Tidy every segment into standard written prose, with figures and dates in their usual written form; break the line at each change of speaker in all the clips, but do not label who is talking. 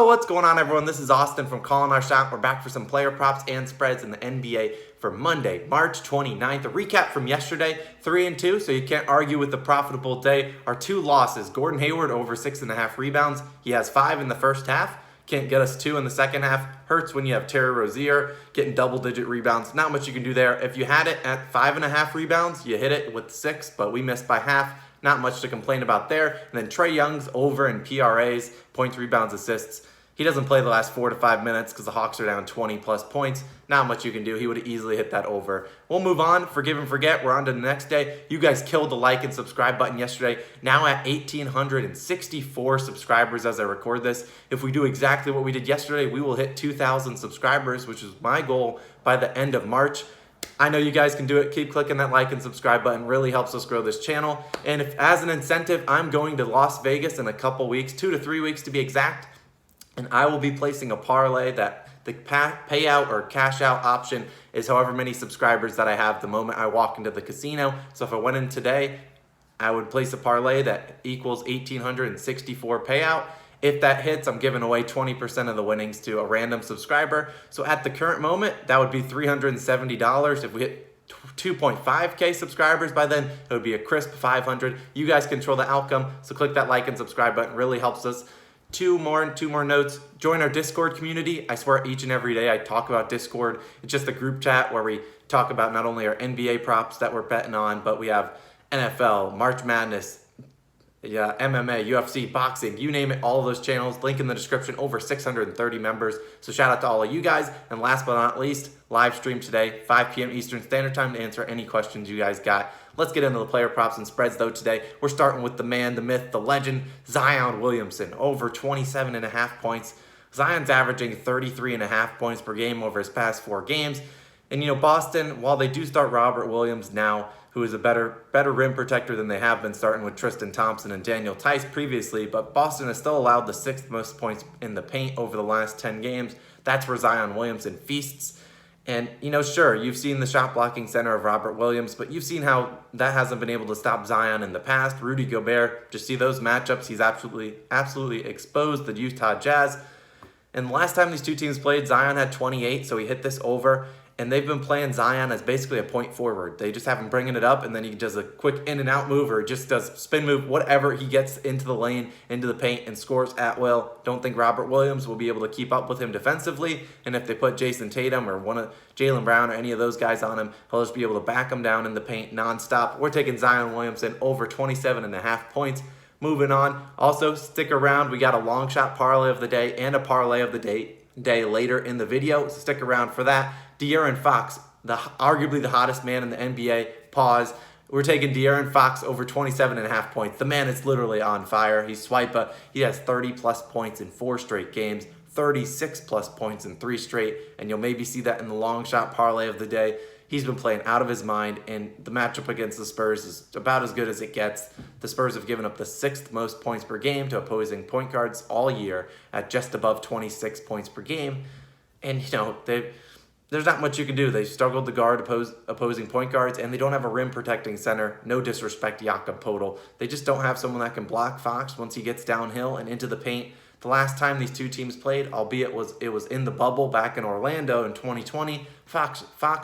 Yo, what's going on, everyone? This is Austin from Calling Our Shot. We're back for some player props and spreads in the NBA for Monday, March 29th. A recap from yesterday, 3-2, so you can't argue with the profitable day. Our two losses, Gordon Hayward over 6.5 rebounds. He has 5 in the first half. Can't get us 2 in the second half. Hurts when you have Terry Rozier getting double-digit rebounds. Not much you can do there. If you had it at 5.5 rebounds, you hit it with 6, but we missed by half. Not much to complain about there. And then Trae Young's over in PRAs, points, rebounds, assists. He doesn't play the last 4 to 5 minutes because the Hawks are down 20 plus points. Not much you can do. He would have easily hit that over. We'll move on. Forgive and forget. We're on to the next day. You guys killed the like and subscribe button yesterday. Now at 1,864 subscribers as I record this. If we do exactly what we did yesterday, we will hit 2,000 subscribers, which is my goal by the end of March. I know you guys can do it. Keep clicking that like and subscribe button. Really helps us grow this channel. And if, as an incentive, I'm going to Las Vegas in a couple weeks, 2 to 3 weeks to be exact. And I will be placing a parlay that the payout or cash out option is however many subscribers that I have the moment I walk into the casino. So if I went in today, I would place a parlay that equals 1,864 payout. If that hits, I'm giving away 20% of the winnings to a random subscriber. So at the current moment, that would be $370. If we hit 2.5K subscribers by then, it would be a crisp 500. You guys control the outcome, so click that like and subscribe button. Really helps us. Two more notes. Join our Discord community. I swear each and every day I talk about Discord. It's just a group chat where we talk about not only our NBA props that we're betting on, but we have NFL, March Madness, MMA, UFC, boxing, you name it, all of those channels. Link in the description. Over 630 members. So shout out to all of you guys. And last but not least, live stream today, 5 p.m. Eastern Standard Time to answer any questions you guys got. Let's get into the player props and spreads though today. We're starting with the man, the myth, the legend, Zion Williamson, over 27.5 points. Zion's averaging 33.5 points per game over his past 4 games. And you know, Boston, while they do start Robert Williams now, who is a better rim protector than they have been, starting with Tristan Thompson and Daniel Tice previously, but Boston has still allowed the 6th most points in the paint over the last 10 games. That's where Zion Williamson feasts. And, you know, sure, you've seen the shot blocking center of Robert Williams, but you've seen how that hasn't been able to stop Zion in the past. Rudy Gobert, just see those matchups. He's absolutely exposed the Utah Jazz. And the last time these two teams played, Zion had 28, so he hit this over. And they've been playing Zion as basically a point forward. They just have him bringing it up, and then he does a quick in and out move or just does spin move, whatever. He gets into the lane, into the paint, and scores at will. Don't think Robert Williams will be able to keep up with him defensively. And if they put Jason Tatum or one of Jaylen Brown or any of those guys on him, he'll just be able to back him down in the paint nonstop. We're taking Zion Williamson over 27.5 points. Moving on. Also, stick around. We got a long shot parlay of the day and a parlay of the day later in the video. So stick around for that. De'Aaron Fox, arguably the hottest man in the NBA. Pause. We're taking De'Aaron Fox over 27.5 points. The man is literally on fire. He's swiper. He has 30-plus points in 4 straight games, 36-plus points in 3 straight, and you'll maybe see that in the long shot parlay of the day. He's been playing out of his mind, and the matchup against the Spurs is about as good as it gets. The Spurs have given up the 6th most points per game to opposing point guards all year at just above 26 points per game. And, you know, there's not much you can do. They struggled to guard opposing point guards, and they don't have a rim protecting center. No disrespect to Jakob Poeltl. They just don't have someone that can block Fox once he gets downhill and into the paint. The last time these two teams played, albeit it was in the bubble back in Orlando in 2020, Fox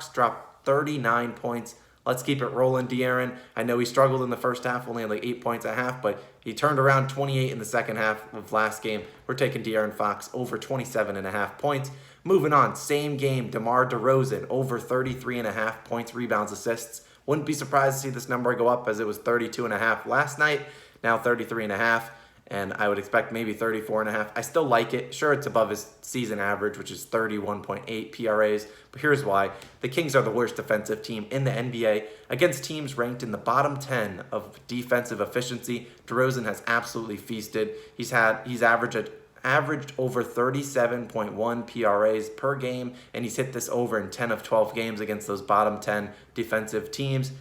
dropped 39 points. Let's keep it rolling, De'Aaron. I know he struggled in the first half, only had like 8 points a half, but he turned around 28 in the second half of last game. We're taking De'Aaron Fox over 27.5 points. Moving on, same game, DeMar DeRozan over 33.5 points, rebounds, assists. Wouldn't be surprised to see this number go up as it was 32.5 last night, now 33.5. And I would expect maybe 34.5. I still like it. Sure, it's above his season average, which is 31.8 PRAs. But here's why. The Kings are the worst defensive team in the NBA. Against teams ranked in the bottom 10 of defensive efficiency, DeRozan has absolutely feasted. He's averaged over 37.1 PRAs per game, and he's hit this over in 10 of 12 games against those bottom 10 defensive teams.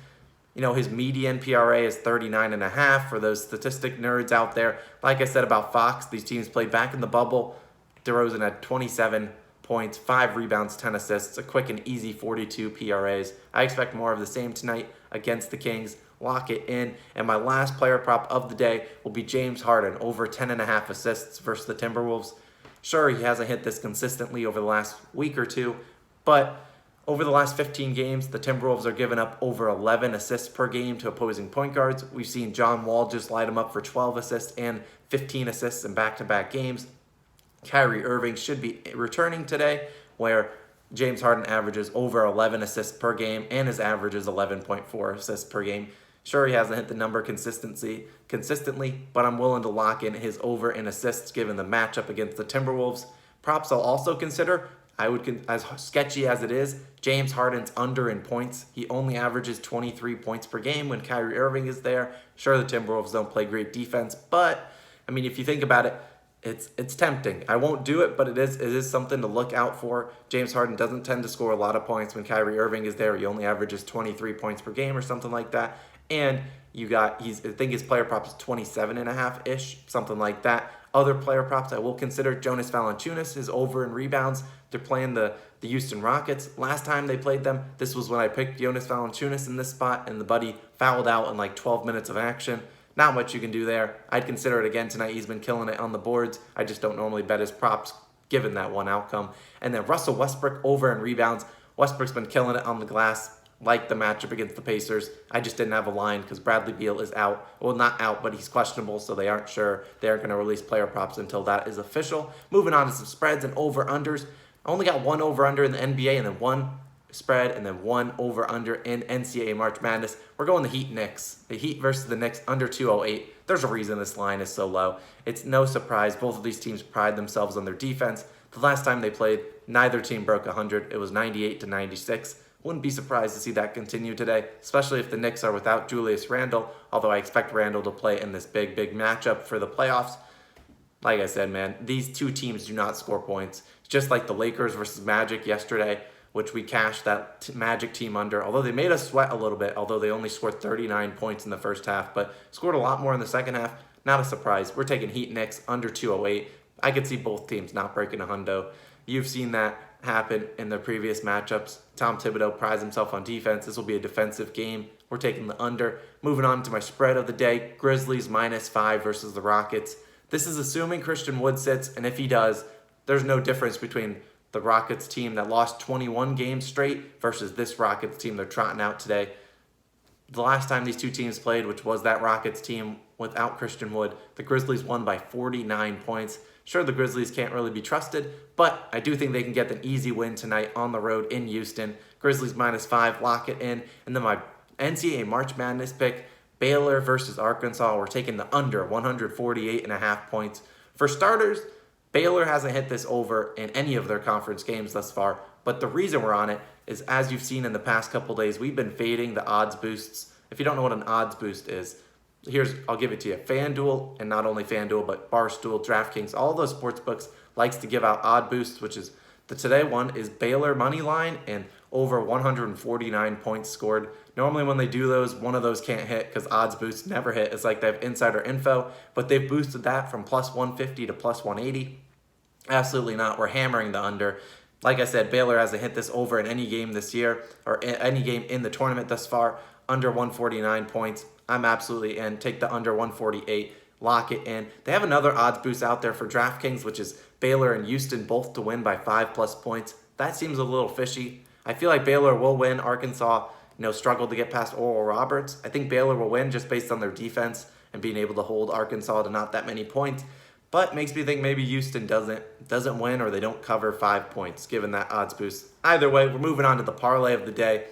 You know, his median PRA is 39.5 for those statistic nerds out there. Like I said about Fox, these teams played back in the bubble. DeRozan had 27 points, 5 rebounds, 10 assists, a quick and easy 42 PRAs. I expect more of the same tonight against the Kings. Lock it in. And my last player prop of the day will be James Harden, over 10.5 assists versus the Timberwolves. Sure, he hasn't hit this consistently over the last week or two, but over the last 15 games, the Timberwolves are giving up over 11 assists per game to opposing point guards. We've seen John Wall just light him up for 12 assists and 15 assists in back-to-back games. Kyrie Irving should be returning today, where James Harden averages over 11 assists per game, and his average is 11.4 assists per game. Sure, he hasn't hit the number consistently, but I'm willing to lock in his over in assists given the matchup against the Timberwolves. Props I'll also consider, as sketchy as it is, James Harden's under in points. He only averages 23 points per game when Kyrie Irving is there. Sure, the Timberwolves don't play great defense, but I mean, if you think about it, it's tempting. I won't do it, but it is something to look out for. James Harden doesn't tend to score a lot of points when Kyrie Irving is there. He only averages 23 points per game or something like that. And I think his player prop is 27.5-ish, something like that. Other player props I will consider, Jonas Valanciunas is over in rebounds. They're playing the Houston Rockets. Last time they played them, this was when I picked Jonas Valanciunas in this spot, and the buddy fouled out in like 12 minutes of action. Not much you can do there. I'd consider it again tonight. He's been killing it on the boards. I just don't normally bet his props given that one outcome. And then Russell Westbrook over in rebounds. Westbrook's been killing it on the glass, like the matchup against the Pacers. I just didn't have a line because Bradley Beal is out. Well, not out, but he's questionable, so they aren't sure. They aren't going to release player props until that is official. Moving on to some spreads and over-unders. I only got one over-under in the NBA and then one spread and then one over-under in NCAA March Madness. We're going the Heat-Knicks. The Heat versus the Knicks under 208. There's a reason this line is so low. It's no surprise. Both of these teams pride themselves on their defense. The last time they played, neither team broke 100. It was 98-96. Wouldn't be surprised to see that continue today, especially if the Knicks are without Julius Randle, although I expect Randle to play in this big matchup for the playoffs. Like I said, man, these two teams do not score points. Just like the Lakers versus Magic yesterday, which we cashed that Magic team under, although they made us sweat a little bit, although they only scored 39 points in the first half, but scored a lot more in the second half. Not a surprise. We're taking Heat Knicks under 208. I could see both teams not breaking a hundo. You've seen that happen in the previous matchups. Tom Thibodeau prides himself on defense. This will be a defensive game. We're taking the under. Moving on to my spread of the day, Grizzlies -5 versus the Rockets. This is assuming Christian Wood sits, and if he does, there's no difference between the Rockets team that lost 21 games straight versus this Rockets team they're trotting out today. The last time these two teams played, which was that Rockets team without Christian Wood, the Grizzlies won by 49 points. Sure, the Grizzlies can't really be trusted, but I do think they can get an easy win tonight on the road in Houston. Grizzlies -5, lock it in. And then my NCAA March Madness pick, Baylor versus Arkansas. We're taking the under 148.5 points. For starters, Baylor hasn't hit this over in any of their conference games thus far, but the reason we're on it is, as you've seen in the past couple days, we've been fading the odds boosts. If you don't know what an odds boost is, I'll give it to you. FanDuel, and not only FanDuel, but Barstool, DraftKings, all those sports books likes to give out odd boosts, which is the today one is Baylor money line and over 149 points scored. Normally when they do those, one of those can't hit because odds boosts never hit. It's like they have insider info, but they've boosted that from +150 to +180. Absolutely not. We're hammering the under. Like I said, Baylor hasn't hit this over in any game this year or any game in the tournament thus far. Under 149 points. I'm absolutely in. Take the under 148. Lock it in. They have another odds boost out there for DraftKings, which is Baylor and Houston both to win by 5+ points. That seems a little fishy. I feel like Baylor will win. Arkansas, struggled to get past Oral Roberts. I think Baylor will win just based on their defense and being able to hold Arkansas to not that many points. But makes me think maybe Houston doesn't win, or they don't cover 5 points given that odds boost. Either way, we're moving on to the parlay of the day.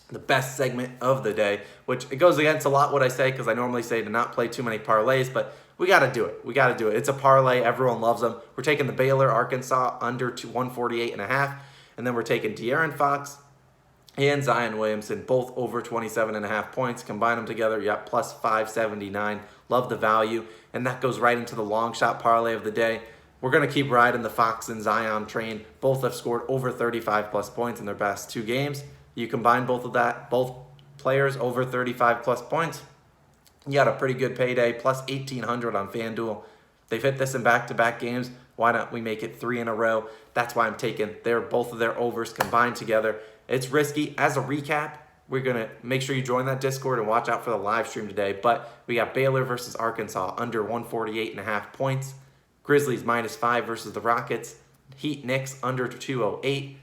The best segment of the day, which it goes against a lot what I say because I normally say to not play too many parlays, but we got to do it. We got to do it. It's a parlay. Everyone loves them. We're taking the Baylor, Arkansas under to 148.5, and then we're taking De'Aaron Fox and Zion Williamson, both over 27.5 points. Combine them together, you got +579. Love the value, and that goes right into the long shot parlay of the day. We're going to keep riding the Fox and Zion train. Both have scored over 35+ points in their past 2 games. You combine both players over 35+ points, you got a pretty good payday, +1,800 on FanDuel. They've hit this in back-to-back games. Why not we make it 3 in a row? That's why I'm taking both of their overs combined together. It's risky. As a recap, we're going to make sure you join that Discord and watch out for the live stream today. But we got Baylor versus Arkansas under 148.5 points. Grizzlies -5 versus the Rockets. Heat Knicks under 208.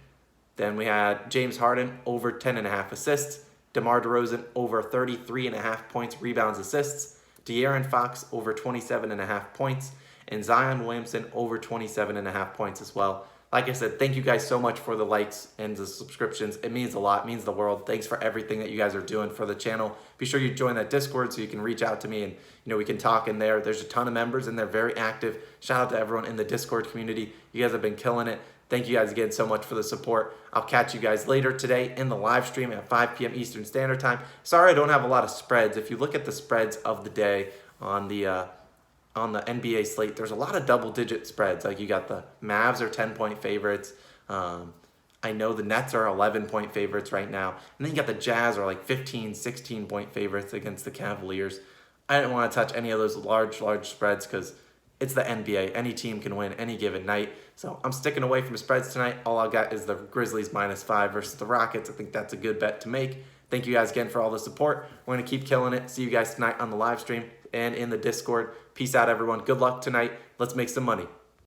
Then we had James Harden over 10.5 assists. DeMar DeRozan over 33.5 points, rebounds, assists. De'Aaron Fox over 27.5 points. And Zion Williamson over 27.5 points as well. Like I said, thank you guys so much for the likes and the subscriptions. It means a lot, it means the world. Thanks for everything that you guys are doing for the channel. Be sure you join that Discord so you can reach out to me and we can talk in there. There's a ton of members and they're very active. Shout out to everyone in the Discord community. You guys have been killing it. Thank you guys again so much for the support. I'll catch you guys later today in the live stream at 5 p.m. Eastern Standard Time. Sorry I don't have a lot of spreads. If you look at the spreads of the day on the NBA slate, there's a lot of double-digit spreads. Like you got the Mavs are 10-point favorites. I know the Nets are 11-point favorites right now. And then you got the Jazz are like 15, 16-point favorites against the Cavaliers. I didn't want to touch any of those large spreads because it's the NBA. Any team can win any given night. So I'm sticking away from spreads tonight. All I got is the Grizzlies -5 versus the Rockets. I think that's a good bet to make. Thank you guys again for all the support. We're going to keep killing it. See you guys tonight on the live stream and in the Discord. Peace out, everyone. Good luck tonight. Let's make some money.